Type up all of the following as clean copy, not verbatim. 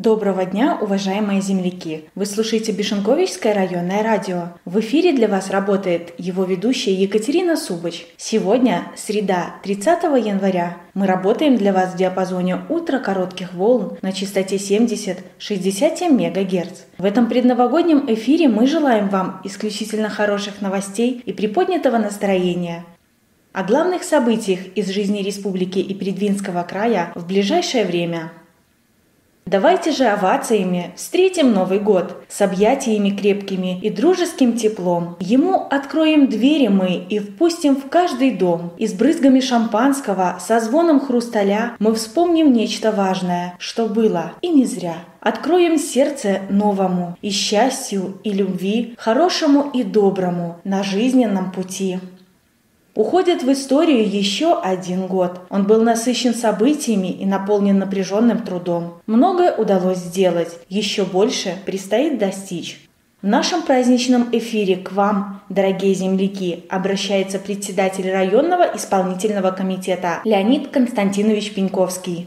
Доброго дня, уважаемые земляки! Вы слушаете Бешенковичское районное радио. В эфире для вас работает его ведущая Екатерина Субач. Сегодня среда, 30 января. Мы работаем для вас в диапазоне ультракоротких волн на частоте 70-67 МГц. В этом предновогоднем эфире мы желаем вам исключительно хороших новостей и приподнятого настроения. О главных событиях из жизни республики и Придвинского края в ближайшее время. Давайте же овациями встретим Новый год с объятиями крепкими и дружеским теплом. Ему откроем двери мы и впустим в каждый дом. И с брызгами шампанского, со звоном хрусталя мы вспомним нечто важное, что было и не зря. Откроем сердце новому и счастью, и любви, хорошему и доброму на жизненном пути. Уходит в историю еще один год. Он был насыщен событиями и наполнен напряженным трудом. Многое удалось сделать, еще больше предстоит достичь. В нашем праздничном эфире к вам, дорогие земляки, обращается председатель районного исполнительного комитета Леонид Константинович Пеньковский.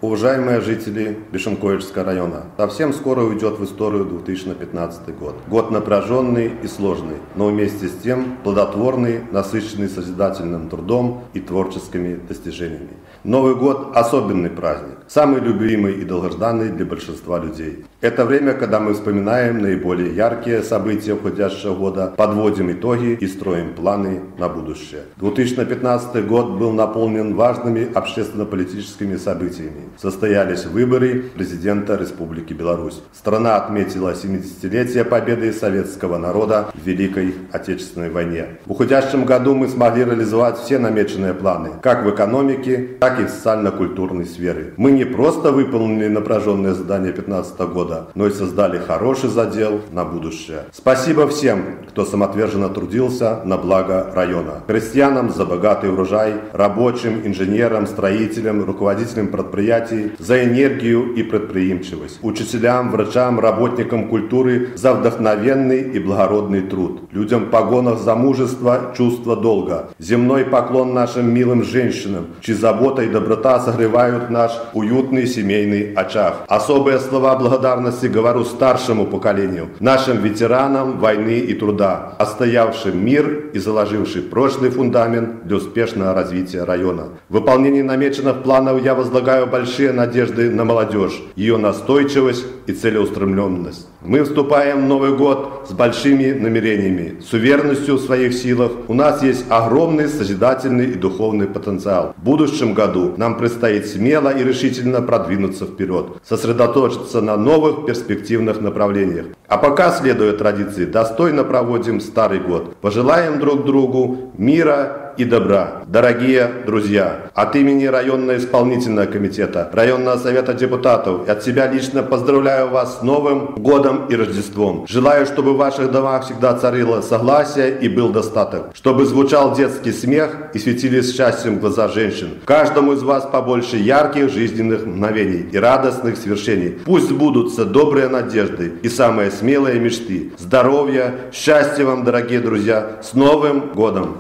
Уважаемые жители Бешенковичского района, совсем скоро уйдет в историю 2015 год. Год напряженный и сложный, но вместе с тем плодотворный, насыщенный созидательным трудом и творческими достижениями. Новый год – особенный праздник, самый любимый и долгожданный для большинства людей. Это время, когда мы вспоминаем наиболее яркие события уходящего года, подводим итоги и строим планы на будущее. 2015 год был наполнен важными общественно-политическими событиями. Состоялись выборы президента Республики Беларусь. Страна отметила 70-летие победы советского народа в Великой Отечественной войне. В уходящем году мы смогли реализовать все намеченные планы, как в экономике, так и в социально-культурной сфере. Мы не просто выполнили напряженные задания 2015 года, но и создали хороший задел на будущее. Спасибо всем, кто самоотверженно трудился на благо района. Крестьянам за богатый урожай, рабочим, инженерам, строителям, руководителям предприятий за энергию и предприимчивость, учителям, врачам, работникам культуры за вдохновенный и благородный труд, людям в погонах за мужество, чувство долга. Земной поклон нашим милым женщинам, чьи забота и доброта согревают наш уютный семейный очаг. Особые слова благодарности говорю старшему поколению, нашим ветеранам войны и труда, отстоявшим мир и заложившим прочный фундамент для успешного развития района. В выполнении намеченных планов я возлагаю большие надежды на молодежь, ее настойчивость и целеустремленность. Мы вступаем в Новый год с большими намерениями, с уверенностью в своих силах. У нас есть огромный созидательный и духовный потенциал. В будущем году нам предстоит смело и решительно продвинуться вперед, сосредоточиться на новых перспективных направлениях. А пока, следуя традиции, достойно проводим старый год. Пожелаем друг другу мира и добра. Дорогие друзья, от имени районного исполнительного комитета, районного совета депутатов и от себя лично поздравляю вас с Новым годом и Рождеством. Желаю, чтобы в ваших домах всегда царило согласие и был достаток, чтобы звучал детский смех и светились счастьем глаза женщин. Каждому из вас побольше ярких жизненных мгновений и радостных свершений. Пусть сбудутся добрые надежды и самые смелые мечты. Здоровья, счастья вам, дорогие друзья, с Новым годом!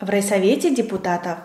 В райсовете депутатов.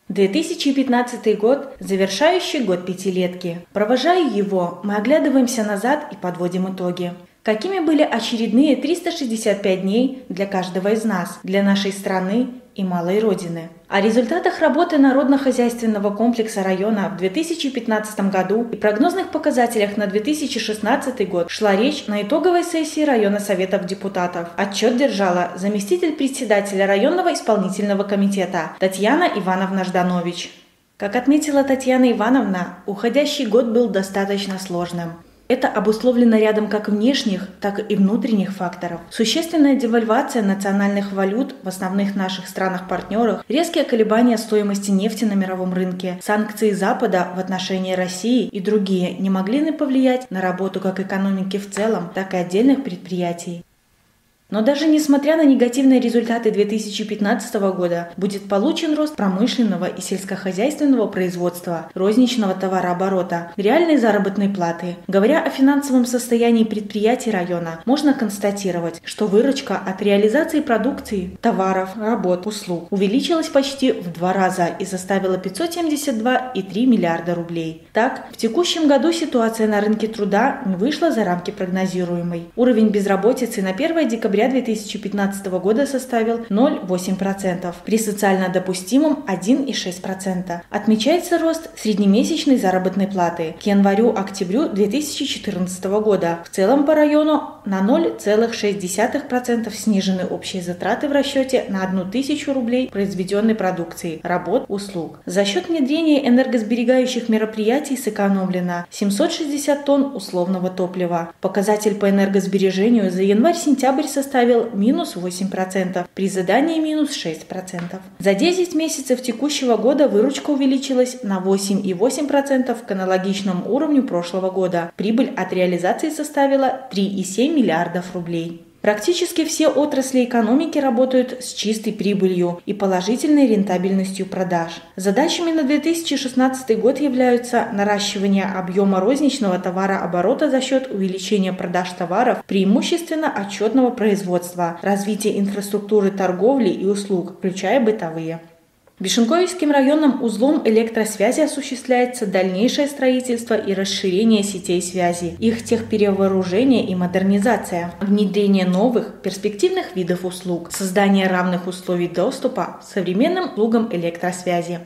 2015 год – завершающий год пятилетки. Провожая его, мы оглядываемся назад и подводим итоги. Какими были очередные 365 дней для каждого из нас, для нашей страны и малой Родины? О результатах работы народно-хозяйственного комплекса района в 2015 году и прогнозных показателях на 2016 год шла речь на итоговой сессии района советов депутатов. Отчет держала заместитель председателя районного исполнительного комитета Татьяна Ивановна Жданович. Как отметила Татьяна Ивановна, уходящий год был достаточно сложным. Это обусловлено рядом как внешних, так и внутренних факторов. Существенная девальвация национальных валют в основных наших странах-партнерах, резкие колебания стоимости нефти на мировом рынке, санкции Запада в отношении России и другие не могли не повлиять на работу как экономики в целом, так и отдельных предприятий. Но даже несмотря на негативные результаты 2015 года, будет получен рост промышленного и сельскохозяйственного производства, розничного товарооборота, реальной заработной платы. Говоря о финансовом состоянии предприятий района, можно констатировать, что выручка от реализации продукции, товаров, работ, услуг увеличилась почти в 2 раза и составила 572,3 миллиарда рублей. Так, в текущем году ситуация на рынке труда не вышла за рамки прогнозируемой. Уровень безработицы на 1 декабря 2015 года составил 0,8%, при социально допустимом 1,6%. Отмечается рост среднемесячной заработной платы к январю-октябрю 2014 года. В целом по району на 0,6% снижены общие затраты в расчете на 1000 рублей произведенной продукции, работ, услуг. За счет внедрения энергосберегающих мероприятий сэкономлено 760 тонн условного топлива. Показатель по энергосбережению за январь-сентябрь составил минус 8%, при задании минус 6%. За 10 месяцев текущего года выручка увеличилась на 8,8% к аналогичному уровню прошлого года. Прибыль от реализации составила 3,7 миллиардов рублей. Практически все отрасли экономики работают с чистой прибылью и положительной рентабельностью продаж. Задачами на 2016 год являются наращивание объема розничного товарооборота за счет увеличения продаж товаров, преимущественно отчетного производства, развитие инфраструктуры торговли и услуг, включая бытовые. Бишенковичским районным узлом электросвязи осуществляется дальнейшее строительство и расширение сетей связи, их техперевооружение и модернизация, внедрение новых, перспективных видов услуг, создание равных условий доступа к современным услугам электросвязи.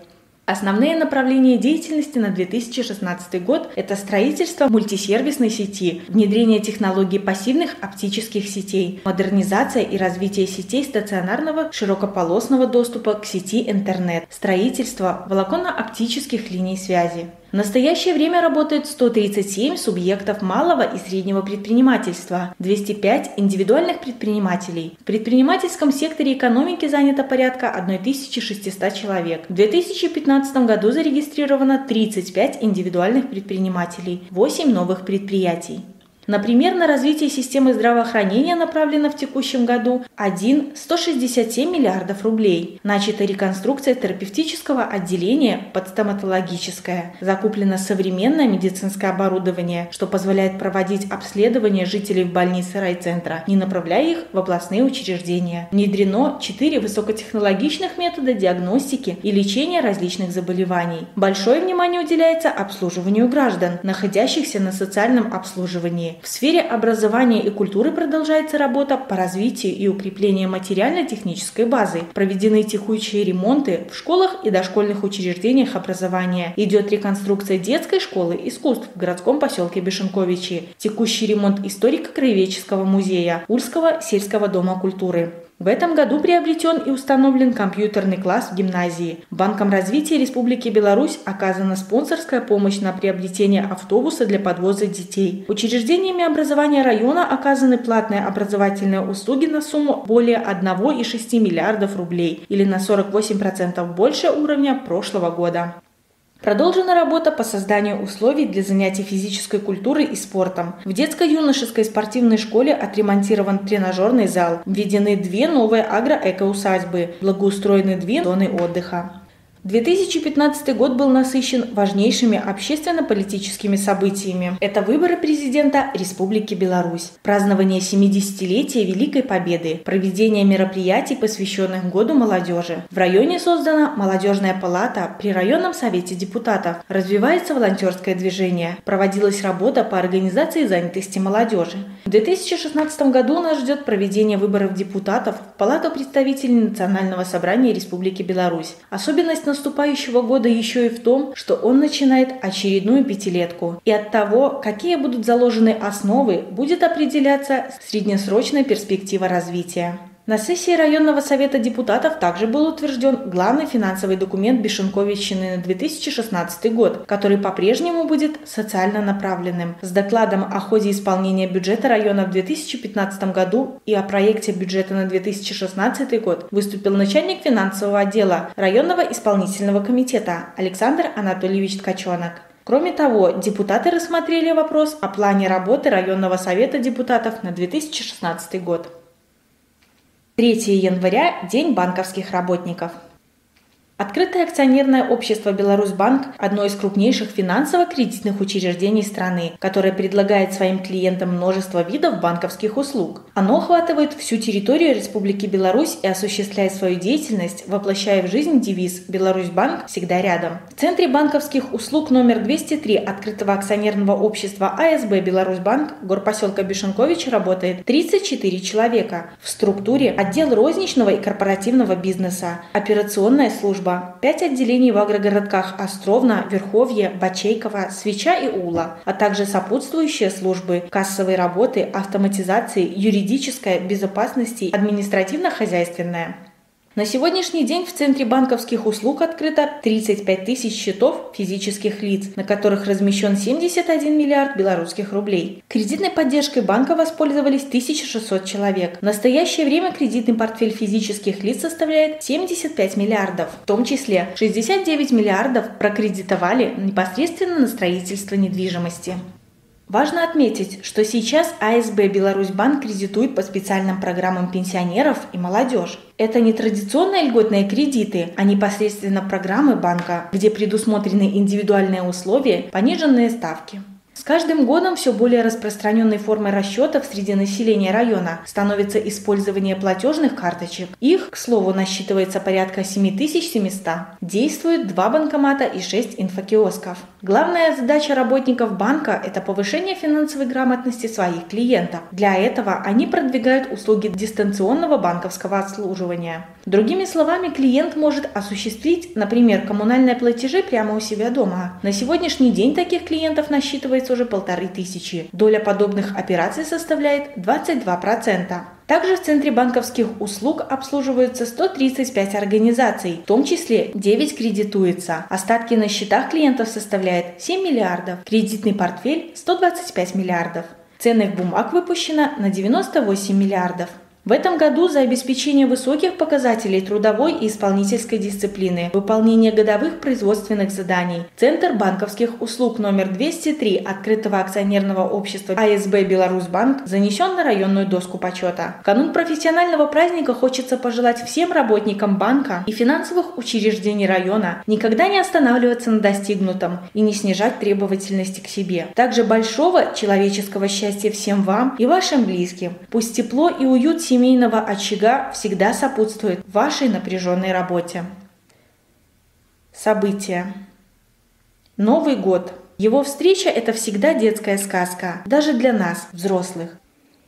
Основные направления деятельности на 2016 год – это строительство мультисервисной сети, внедрение технологий пассивных оптических сетей, модернизация и развитие сетей стационарного широкополосного доступа к сети интернет, строительство волоконно-оптических линий связи. В настоящее время работает 137 субъектов малого и среднего предпринимательства, 205 индивидуальных предпринимателей. В предпринимательском секторе экономики занято порядка 1600 человек. В 2015 году зарегистрировано 35 индивидуальных предпринимателей, 8 новых предприятий. Например, на развитие системы здравоохранения направлено в текущем году 167 миллиардов рублей. Начата реконструкция терапевтического отделения под стоматологическое. Закуплено современное медицинское оборудование, что позволяет проводить обследование жителей в больнице райцентра, не направляя их в областные учреждения. Внедрено 4 высокотехнологичных метода диагностики и лечения различных заболеваний. Большое внимание уделяется обслуживанию граждан, находящихся на социальном обслуживании. В сфере образования и культуры продолжается работа по развитию и укреплению материально-технической базы. Проведены текущие ремонты в школах и дошкольных учреждениях образования. Идет реконструкция детской школы искусств в городском поселке Бишенковичи. Текущий ремонт историко-краеведческого музея Ульского сельского дома культуры. В этом году приобретен и установлен компьютерный класс в гимназии. Банком развития Республики Беларусь оказана спонсорская помощь на приобретение автобуса для подвоза детей. Учреждениями образования района оказаны платные образовательные услуги на сумму более 1,6 миллиардов рублей или на 48% больше уровня прошлого года. Продолжена работа по созданию условий для занятий физической культурой и спортом. В детско-юношеской спортивной школе отремонтирован тренажерный зал, введены 2 новые агро-эко-усадьбы, благоустроены 2 зоны отдыха. 2015 год был насыщен важнейшими общественно-политическими событиями. Это выборы президента Республики Беларусь, празднование 70-летия Великой Победы, проведение мероприятий, посвященных Году молодежи. В районе создана молодежная палата при районном совете депутатов, развивается волонтерское движение, проводилась работа по организации занятости молодежи. В 2016 году нас ждет проведение выборов депутатов в Палату представителей Национального собрания Республики Беларусь. Особенность наступающего года еще и в том, что он начинает очередную пятилетку. И от того, какие будут заложены основы, будет определяться среднесрочная перспектива развития. На сессии районного совета депутатов также был утвержден главный финансовый документ Бишенковичщины на 2016 год, который по-прежнему будет социально направленным. С докладом о ходе исполнения бюджета района в 2015 году и о проекте бюджета на 2016 год выступил начальник финансового отдела районного исполнительного комитета Александр Анатольевич Ткаченок. Кроме того, депутаты рассмотрели вопрос о плане работы районного совета депутатов на 2016 год. 3 января – День банковских работников. Открытое акционерное общество «Беларусьбанк» – одно из крупнейших финансово-кредитных учреждений страны, которое предлагает своим клиентам множество видов банковских услуг. Оно охватывает всю территорию Республики Беларусь и осуществляет свою деятельность, воплощая в жизнь девиз «Беларусьбанк всегда рядом». В Центре банковских услуг номер 203 открытого акционерного общества АСБ «Беларусьбанк» горпоселка Бишенкович работает 34 человека. В структуре отдел розничного и корпоративного бизнеса, операционная служба, 5 отделений в агрогородках Островна, Верховье, Бачейково, Свеча и Ула, а также сопутствующие службы кассовой работы, автоматизации, юридической, безопасности, административно-хозяйственная. На сегодняшний день в Центре банковских услуг открыто 35 тысяч счетов физических лиц, на которых размещен 71 миллиард белорусских рублей. Кредитной поддержкой банка воспользовались 1600 человек. В настоящее время кредитный портфель физических лиц составляет 75 миллиардов, в том числе 69 миллиардов прокредитовали непосредственно на строительство недвижимости. Важно отметить, что сейчас АСБ «Беларусьбанк» кредитует по специальным программам пенсионеров и молодежь. Это не традиционные льготные кредиты, а непосредственно программы банка, где предусмотрены индивидуальные условия, пониженные ставки. С каждым годом все более распространенной формой расчетов среди населения района становится использование платежных карточек. Их, к слову, насчитывается порядка 7700. Действует 2 банкомата и 6 инфокиосков. Главная задача работников банка – это повышение финансовой грамотности своих клиентов. Для этого они продвигают услуги дистанционного банковского обслуживания. Другими словами, клиент может осуществить, например, коммунальные платежи прямо у себя дома. На сегодняшний день таких клиентов насчитывается уже 1500. Доля подобных операций составляет 22%. Также в Центре банковских услуг обслуживаются 135 организаций, в том числе 9 кредитуется. Остатки на счетах клиентов составляют 7 миллиардов, кредитный портфель – 125 миллиардов. Ценных бумаг выпущено на 98 миллиардов. В этом году за обеспечение высоких показателей трудовой и исполнительской дисциплины, выполнение годовых производственных заданий, Центр банковских услуг номер 203 открытого акционерного общества АСБ «Беларусьбанк» занесен на районную доску почета. В канун профессионального праздника хочется пожелать всем работникам банка и финансовых учреждений района никогда не останавливаться на достигнутом и не снижать требовательности к себе. Также большого человеческого счастья всем вам и вашим близким. Пусть тепло и уют семейного очага всегда сопутствует вашей напряженной работе. События. Новый год. Его встреча – это всегда детская сказка, даже для нас, взрослых.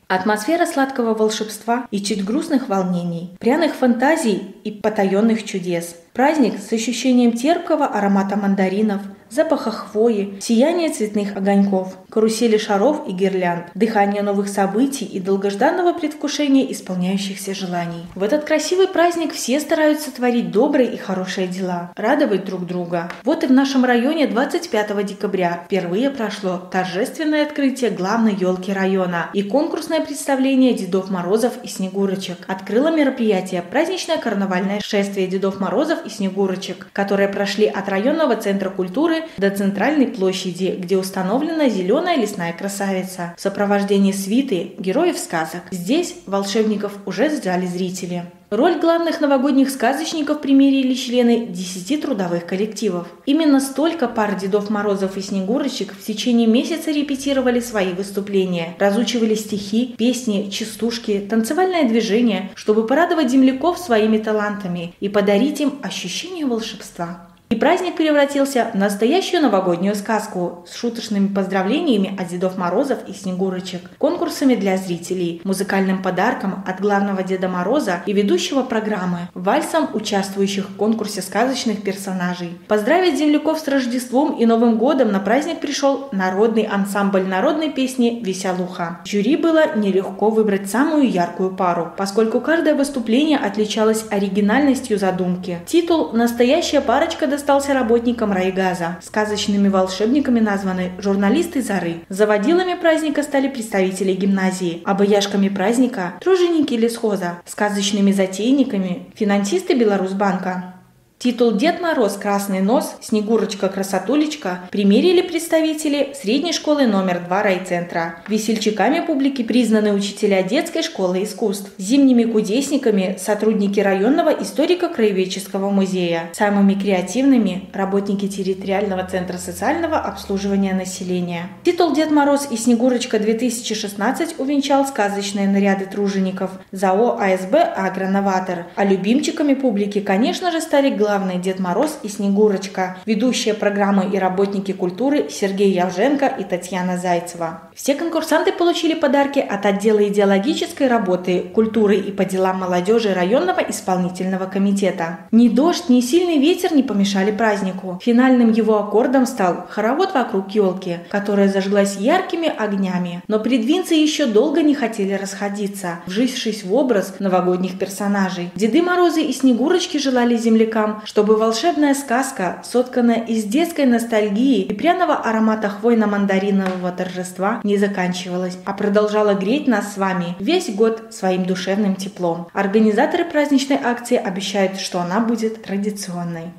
Атмосфера сладкого волшебства и чуть грустных волнений, пряных фантазий и потаенных чудес. Праздник с ощущением терпкого аромата мандаринов, запаха хвои, сияния цветных огоньков, карусели шаров и гирлянд, дыхание новых событий и долгожданного предвкушения исполняющихся желаний. В этот красивый праздник все стараются творить добрые и хорошие дела, радовать друг друга. Вот и в нашем районе 25 декабря впервые прошло торжественное открытие главной елки района и конкурсное представление Дедов Морозов и Снегурочек. Открыло мероприятие праздничное карнавальное шествие Дедов Морозов и Снегурочек, которые прошли от районного центра культуры до центральной площади, где установлена зеленая лесная красавица в сопровождении свиты героев сказок. Здесь волшебников уже ждали зрители. Роль главных новогодних сказочников примерили члены 10 трудовых коллективов. Именно столько пар Дедов Морозов и Снегурочек в течение месяца репетировали свои выступления, разучивали стихи, песни, частушки, танцевальное движение, чтобы порадовать земляков своими талантами и подарить им ощущение волшебства. И праздник превратился в настоящую новогоднюю сказку с шуточными поздравлениями от Дедов Морозов и Снегурочек, конкурсами для зрителей, музыкальным подарком от главного Деда Мороза и ведущего программы, вальсом участвующих в конкурсе сказочных персонажей. Поздравить земляков с Рождеством и Новым годом на праздник пришел народный ансамбль народной песни «Веселуха». Жюри было нелегко выбрать самую яркую пару, поскольку каждое выступление отличалось оригинальностью задумки. Титул «Настоящая парочка» достался работникам райгаза. Сказочными волшебниками названы журналисты «Зары». Заводилами праздника стали представители гимназии, а бояшками праздника – труженики лесхоза, сказочными затейниками – финансисты Беларусьбанка. Титул «Дед Мороз, Красный нос, Снегурочка, Красотулечка» примерили представители средней школы номер 2 райцентра. Весельчаками публики признаны учителя детской школы искусств. Зимними кудесниками – сотрудники районного историко-краеведческого музея. Самыми креативными – работники территориального центра социального обслуживания населения. Титул «Дед Мороз и Снегурочка-2016» увенчал сказочные наряды тружеников ЗАО АСБ «Агроноватор». А любимчиками публики, конечно же, стали главный Дед Мороз и Снегурочка, ведущие программы и работники культуры Сергей Явженко и Татьяна Зайцева. Все конкурсанты получили подарки от отдела идеологической работы, культуры и по делам молодежи районного исполнительного комитета. Ни дождь, ни сильный ветер не помешали празднику. Финальным его аккордом стал хоровод вокруг елки, которая зажглась яркими огнями. Но предвинцы еще долго не хотели расходиться, вжившись в образ новогодних персонажей. Деды Морозы и Снегурочки желали землякам, чтобы волшебная сказка, сотканная из детской ностальгии и пряного аромата хвойно-мандаринового торжества, не заканчивалась, а продолжала греть нас с вами весь год своим душевным теплом. Организаторы праздничной акции обещают, что она будет традиционной.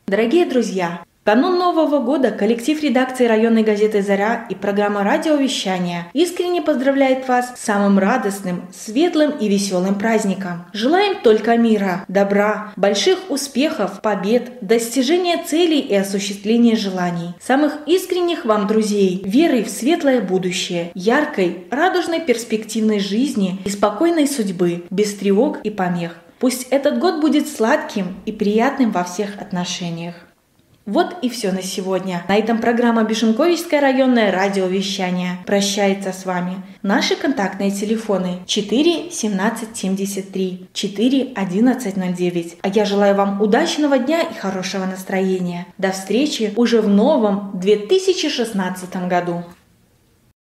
Дорогие друзья, в канун Нового года коллектив редакции районной газеты «Заря» и программы радиовещания искренне поздравляет вас с самым радостным, светлым и веселым праздником. Желаем только мира, добра, больших успехов, побед, достижения целей и осуществления желаний. Самых искренних вам друзей, веры в светлое будущее, яркой, радужной перспективной жизни и спокойной судьбы, без тревог и помех. Пусть этот год будет сладким и приятным во всех отношениях. Вот и все на сегодня. На этом программа Бишенковичское районное радиовещание прощается с вами. Наши контактные телефоны 4 17 73 4 11 09. А я желаю вам удачного дня и хорошего настроения. До встречи уже в новом 2016 году.